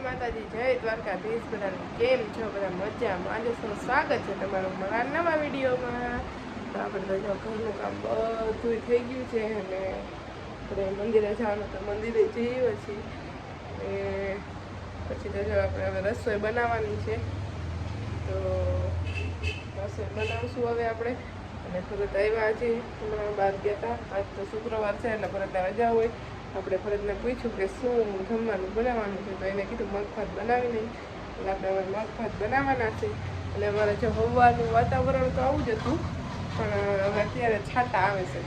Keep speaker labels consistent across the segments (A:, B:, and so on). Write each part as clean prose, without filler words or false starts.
A: માતાજી, જય દ્વારકાધીશ. બધાને કેમ છો? બધા મજામાં? આજે શું સ્વાગત છે તમારું મારા નવા વિડીયોમાં. તો આપણે તો જો ઘરનું કામ બધું થઈ ગયું છે અને આપણે મંદિરે જવાનું તો મંદિરે જઈએ છીએ. પછી તો જો આપણે હવે રસોઈ બનાવવાની છે, તો રસોઈ બનાવશું હવે આપણે. અને ભરત આવ્યા છે, હમણાં બહાર ગયા હતા. આજ તો શુક્રવાર છે એટલે ભરતને રજા હોય. આપણે ભરતને પૂછ્યું કે શું જમવાનું બનાવવાનું છે, તો એને કીધું મગભાત બનાવી નહીં. એટલે આપણે હવે મગભાત બનાવવાના છે. એટલે અમારે જો હવાનું વાતાવરણ તો આવું જ હતું, પણ હવે અત્યારે છાંટા આવે છે.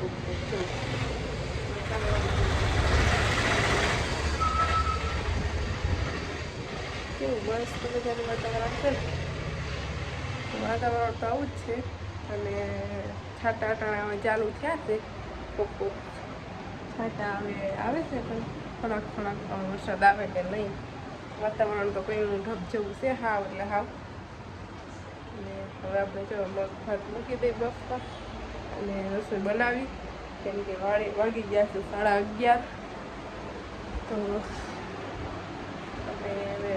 A: કેવું મસ્ત મજાનું વાતાવરણ છે. વાતાવરણ તો આવું જ છે અને છાંટા અટાણા હવે ચાલુ થયા છે. કોક કોક છાંટા હવે આવે છે, પણ થોડાક વરસાદ આવે કે નહીં. વાતાવરણ તો કંઈનું ઢબ જેવું છે હાવ એટલે હાવ. અને હવે આપણે જો મગભાત મૂકી દઈએ બફવા અને રસોઈ બનાવી, કેમ કે વાગી ગયા છે 11:30. તો આપણે હવે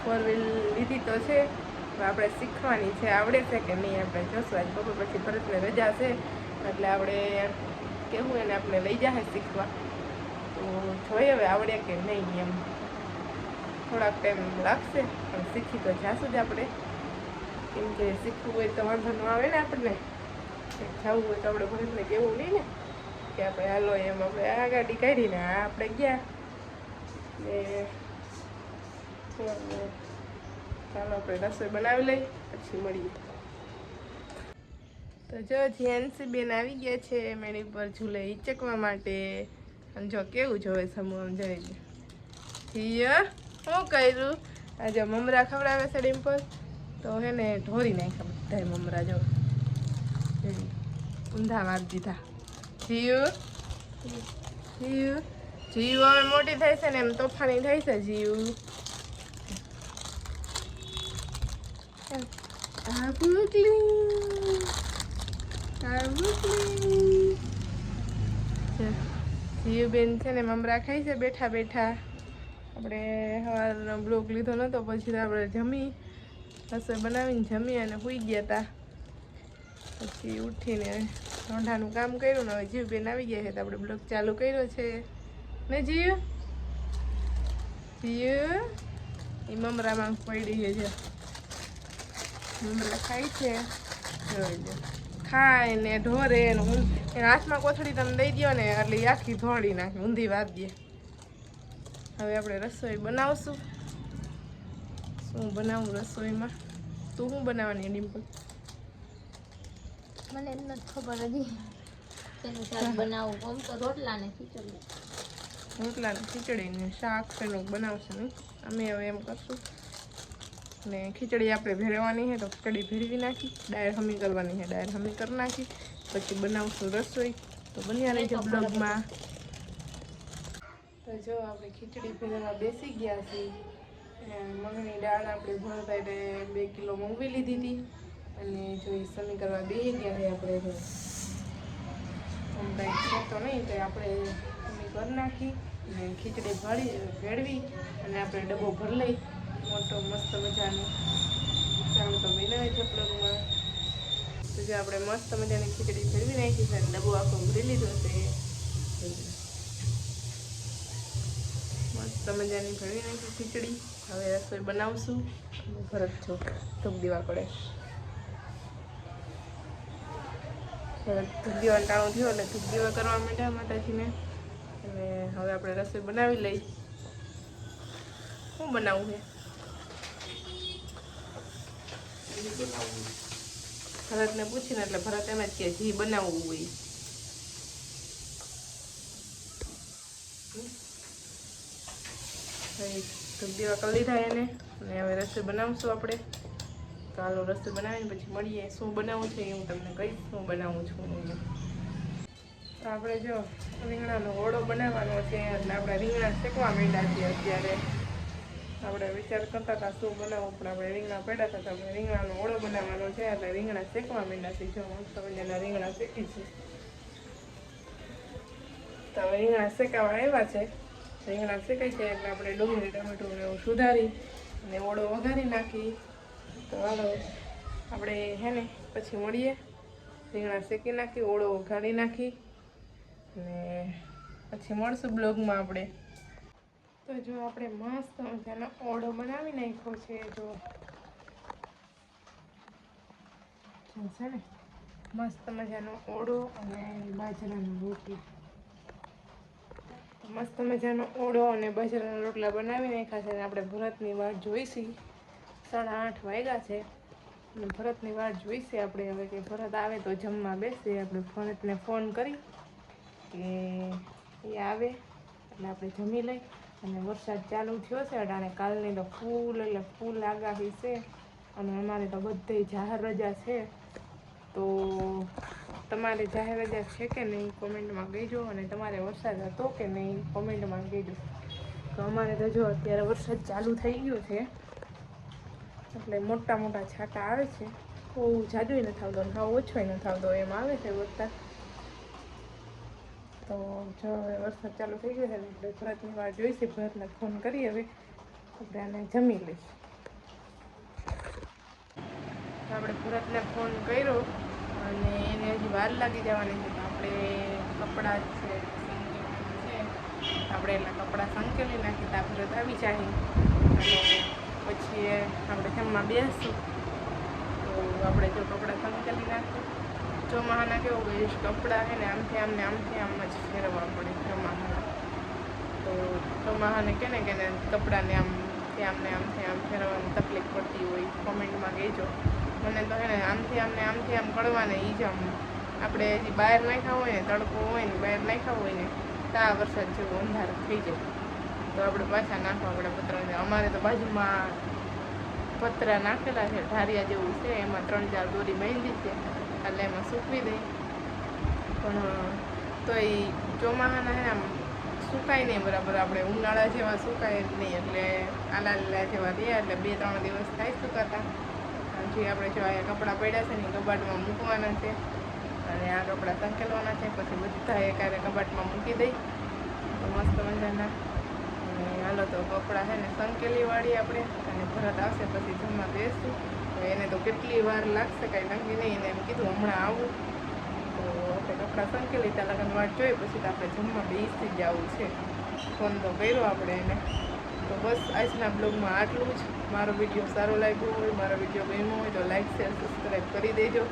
A: 4 વ્હીલ લીધી તો છે, આપણે શીખવાની છે. આવડે છે કે નહીં આપણે જોશું. આજ બપોર પછી ભરતને રજા છે એટલે આપણે કેવું એને આપણે લઈ જાય શીખવા. તો જોઈએ હવે આવડે કે નહીં. એમ થોડાક ટાઈમ લાગશે, પણ શીખી તો જાશું જ આપણે. કેમ કે શીખવું હોય તો વાંધો ન આવે ને આપણને. જવું હોય તો આપણે ભરતને કહેવું નહીં ને કે આપણે હાલો એમ. આપણે આ ગાડી કાઢીને આપણે ગયા ને ચાલો આપણે રસોઈ બનાવી લઈ, પછી મળીએ. તો જો જેન્સી બેન આવી ગયા છે મેળી પર ઝૂલે હિચકવા માટે. અને જો કેવું જોવે સમૂહ આમ જોઈ હિય શું કર્યું. આજે મમરા ખવડાવે છે ડિમ્પલ, તો હે ને ઢોરી નાખ્યા બધા મમરા. જો ઊંધા મારી દીધા. જીવ જીવ જીવ હવે મોટી થાય છે ને એમ તોફાની થાય છે. જીવ જીવબેન છે ને મમરા ખાઈ છે બેઠા બેઠા. આપણે સવારનો બ્લોક લીધો નહોતો, પછી આપણે જમી રસોઈ બનાવીને જમી અને સૂઈ ગયા હતા. પછી ઉઠીને રોંઢાનું કામ કર્યું ને હવે જીવબેન આવી ગયા છે તો આપણે બ્લોક ચાલુ કર્યો છે ને. જીવ જીવ એ મમરામાં પડી છે. મમરા ખાય છે, જોઈ લો. ખાય ને ઢોરે એના હાથમાં કોથળી તમે દઈ દો ને એટલે આખી ધોળી નાખે, ઊંધી વાત દે. હવે આપણે રસોઈ બનાવશું. શું બનાવું રસોઈમાં? તું શું બનાવવાની ડિમ્પલ?
B: મને નથી ખબર હજી તેનું શાક બનાવું. આમ તો રોટલા ને ખીચડી.
A: રોટલા ને ખીચડી ને શાક શેનું બનાવશે નહીં? અમે હવે એમ કરશું. ને ખીચડી આપણે ભેળવવાની છે તો ખીચડી ભેળવી નાખી, ડાયર હમી કરવાની છે, ડાયર હમી કરી નાખી, પછી બનાવશું રસોઈ. તો બન્યા રહેજો બ્લોગમાં. તો જો આપણે ખીચડી ભેળવવા બેસી ગયા છીએ. મગની દાળ આપણે ભરતા એટલે 2 કિલો મંગવી લીધી હતી અને જો એ સમી કરવા બેસી ગયા છે. આપણે જો આમ કંઈ છે તો નહીં તો આપણે સમી કરી નાખી અને ખીચડી ભેળવી અને આપણે ડબ્બો ભરી લઈ મોટો મસ્ત મજાનો. ચાલો તો બનાવે છે બ્લોગમાં. તો જે આપણે મસ્ત મજાની ખીચડી ભેળવી નાખી છે અને ડબ્બો આખો ભરી લીધો છે. મસ્ત મજાની ભેળવી નાખી ખીચડી. હવે રસોઈ બનાવશું. ભરત છો ધૂપ દેવા પડે. ભરત ધૂપ દેવાનું ટાણું થયું એટલે ધૂપ દેવા કરવા માંડ્યા માતાજીને. અને હવે આપણે રસોઈ બનાવી લઈ. શું બનાવવું છે? ભરતને પૂછીને એટલે ભરત એમ જ કે જી બનાવવું હોય. ધૂપ દેવા કરી લીધા એને અને હવે રસોઈ બનાવશું આપણે. તો હાલો રસોઈ બનાવીને પછી મળીએ. શું બનાવવું છે એ હું તમને કહીશ શું બનાવું છું. તો આપણે જો રીંગણાનો ઓળો બનાવવાનો છે એટલે આપણે રીંગણા શેકવા માંડ્યા છીએ. અત્યારે આપણે વિચાર કરતા હતા શું બનાવવું, પણ આપણે રીંગણા પડ્યા હતા તો આપણે રીંગણાનો ઓળો બનાવવાનો છે એટલે રીંગણા શેકવા માંડ્યા છીએ. જો મસ્ત મજાના રીંગણા શેકી છે. તો હવે રીંગણા શેકાવા આવ્યા છે. રીંગણા શેકાય છે એટલે આપણે ડુંગળી ટમેટું એવું સુધારી અને ઓળો વઘારી નાખી. તો હાલો આપણે હે ને પછી મળીએ. રીંગણા શેકી નાખી, ઓળો વઘારી નાખી અને પછી મળશું બ્લોગમાં આપણે. તો જો આપણે મસ્ત મજાનો ઓળો બનાવી નાખ્યો છે. જો છે ને મસ્ત મજાનો ઓળો અને બાજરાનો રોટલી. મસ્ત મજાનો ઓળો અને બાજરાના રોટલા બનાવી નાખ્યા છે. અને આપણે ભરતની વાટ જોઈશી. 8:30 વાગ્યા છે અને ભરતની વાટ જોઈશે આપણે. હવે કે ભરત આવે તો જમવા બેસીએ. આપણે ભરતને ફોન કરી કે એ આવે એટલે આપણે જમી લઈ. અને વરસાદ ચાલુ થયો છે અટાણે. કાલની તો ફૂલ એટલે ફૂલ આગાહી છે. અને અમારે તો બધે જાહેર રજા છે. તો તમારે જાહેર રજા છે કે નહીં કોમેન્ટમાં કહેજો. અને તમારે વરસાદ હતો કે નહીં કોમેન્ટમાં કહેજો. તો અમારે તો જો અત્યારે વરસાદ ચાલુ થઈ ગયો છે. એટલે મોટા મોટા છાંટા આવે છે. બહુ જાદુય નથી આવતો ને હાવ ઓછોય નથી આવતો, એમ આવે છે વરસાદ. તો જો હવે વરસાદ ચાલુ થઈ ગયો છે ને આપણે ભરતની વાર જોઈશે. ભરતને ફોન કરી હવે આપણે આને જમી લઈશું. તો આપણે ભરતને ફોન કર્યો અને એને હજી વાર લાગી જવાની છે. તો આપણે કપડાં છે આપણે એટલા કપડાં સંકેલી નાખી. તો ભરત આવી જાય અને પછી આપણે જમવા બેસશું. તો આપણે જો કપડાં સંકેલી નાખીએ. ચોમાહાના કેવું કે કપડાં છે ને આમથી આમ જ ફેરવવા પડે ચોમાહાના. તો ચોમાહાને કે ને કપડાને આમથી આમ ફેરવવાની તકલીફ પડતી હોય કોમેન્ટમાં કહેજો. મને તો હે ને આમથી આમ કળવાને એ જ આપણે હજી બહાર નાખ્યા હોય ને, તડકો હોય ને બહાર નાખ્યા હોય ને તો આ વરસાદ જેવો અંધાર થઈ જાય. તો આપણે પાછા નાખવા પડે પતરા. અમારે તો બાજુમાં પતરા નાખેલા છે, ઢારિયા જેવું છે. એમાં 3-4 દોરી બાંધી છે એટલે એમાં સૂકવી દઈ. પણ તો એ ચોમાહાના હે આમ સુકાય નહીં બરાબર. આપણે ઉનાળા જેવા સુકાય જ નહીં. એટલે આલા લીલા જેવા રહ્યા. એટલે 2-3 દિવસ થાય સુકાતા. જે આપણે જો અહીંયા કપડાં પડ્યા છે ને એ કબાટમાં મૂકવાના છે. અને આ કપડાં સંકેલવાના છે. પછી બધા એકારે કબાટમાં મૂકી દઈ તો મસ્ત મજાના. અને હાલો તો કપડાં છે ને સંકેલી વાળી આપણે. અને ભરત આવશે પછી જમવા બેસશું. તો એને તો કેટલી વાર લાગશે કાંઈ નક્કી નહીં. એને એમ કીધું હમણાં આવું. તો આપણે કપડાં સંકેલી ત્યાં લગન વાટ જોઈએ પછી તો આપણે જમવા બેસી જ જવું છે. ફોન તો કર્યો આપણે એને. તો બસ આજના બ્લોગમાં આટલું જ. મારો વિડીયો સારો લાગ્યો હોય, મારો વિડીયો ગમ્યો હોય તો લાઈક, શેર, સબસ્ક્રાઈબ કરી દેજો.